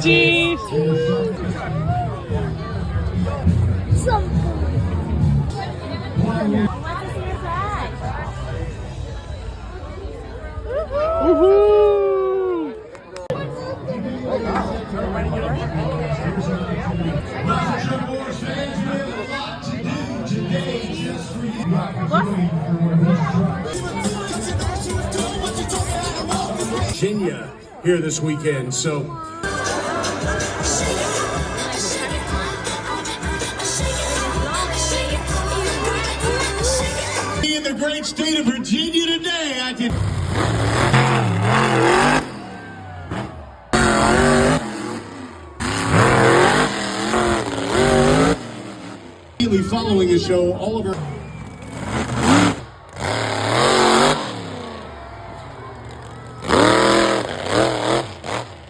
Chief. Woohoo! Virginia here this weekend, so in the great state of Virginia today, I can following the show all over.